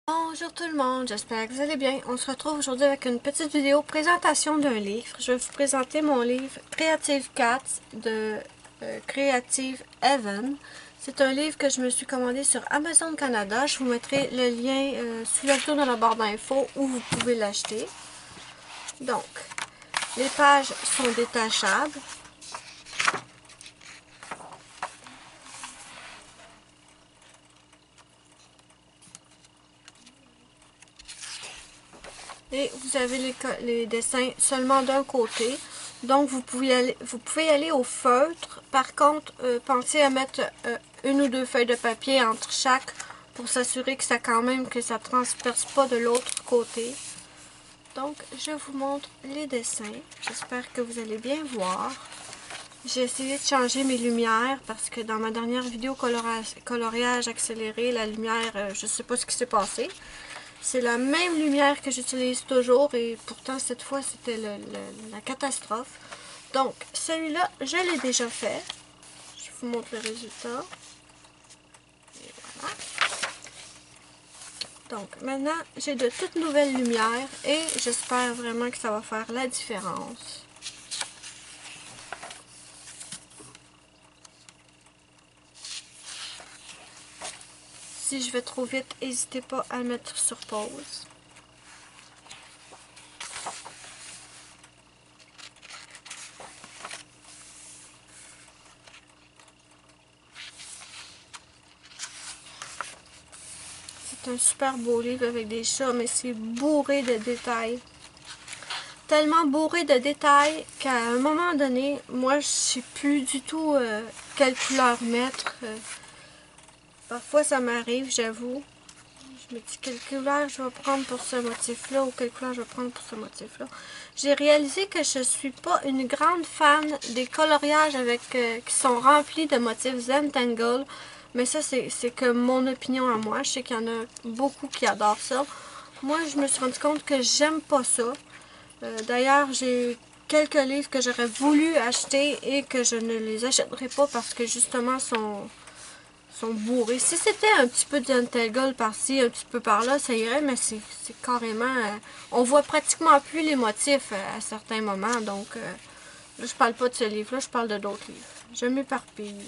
Bonjour tout le monde, j'espère que vous allez bien. On se retrouve aujourd'hui avec une petite vidéo présentation d'un livre. Je vais vous présenter mon livre Creative Cats de Creative Heaven. C'est un livre que je me suis commandé sur Amazon Canada. Je vous mettrai le lien sous le tour de la barre d'infos où vous pouvez l'acheter. Donc, les pages sont détachables. Et vous avez les dessins seulement d'un côté. Donc, vous pouvez aller au feutre. Par contre, pensez à mettre une ou deux feuilles de papier entre chaque pour s'assurer que ça ne transperce pas de l'autre côté. Donc, je vous montre les dessins. J'espère que vous allez bien voir. J'ai essayé de changer mes lumières parce que dans ma dernière vidéo coloriage accéléré, la lumière, je ne sais pas ce qui s'est passé. C'est la même lumière que j'utilise toujours et pourtant cette fois c'était la catastrophe. Donc celui-là, je l'ai déjà fait. Je vous montre le résultat. Et voilà. Donc maintenant, j'ai de toutes nouvelles lumières et j'espère vraiment que ça va faire la différence. Si je vais trop vite, n'hésitez pas à le mettre sur pause. C'est un super beau livre avec des chats, mais c'est bourré de détails. Tellement bourré de détails qu'à un moment donné, moi je sais plus du tout quelle couleur mettre. Parfois ça m'arrive, j'avoue. Je me dis quelle couleur je vais prendre pour ce motif-là ou quelle couleur je vais prendre pour ce motif-là. J'ai réalisé que je suis pas une grande fan des coloriages qui sont remplis de motifs Zentangle. Mais ça, c'est que mon opinion à moi. Je sais qu'il y en a beaucoup qui adorent ça. Moi, je me suis rendu compte que j'aime pas ça. D'ailleurs, j'ai eu quelques livres que j'aurais voulu acheter et que je ne les achèterai pas parce que justement sont bourrés. Si c'était un petit peu d'Untangle par-ci, un petit peu par-là, ça irait, mais c'est carrément... on voit pratiquement plus les motifs à certains moments, donc là, je parle pas de ce livre-là, je parle de d'autres livres. Je m'éparpille.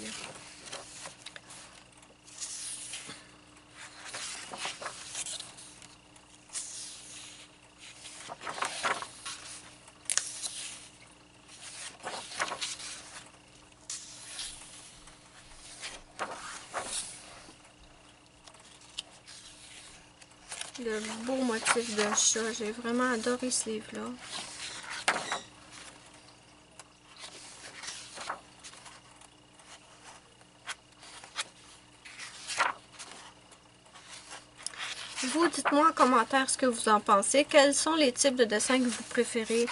Le beau motif de chat. J'ai vraiment adoré ce livre-là. Vous, dites-moi en commentaire ce que vous en pensez. Quels sont les types de dessins que vous préférez?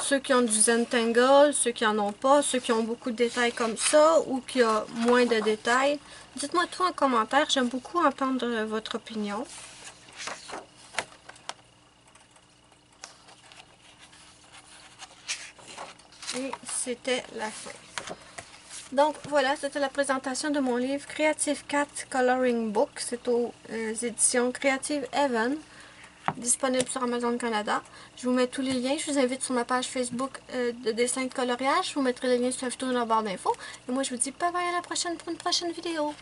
Ceux qui ont du Zentangle, ceux qui en ont pas, ceux qui ont beaucoup de détails comme ça ou qui ont moins de détails. Dites-moi tout en commentaire. J'aime beaucoup entendre votre opinion. Et c'était la fin. Donc voilà, c'était la présentation de mon livre Creative Cat Coloring Book. C'est aux éditions Creative Heaven, disponible sur Amazon Canada. Je vous mets tous les liens. Je vous invite sur ma page Facebook de dessin de coloriage. Je vous mettrai les liens sur la photo dans la barre d'infos. Et moi, je vous dis bye bye à la prochaine pour une prochaine vidéo.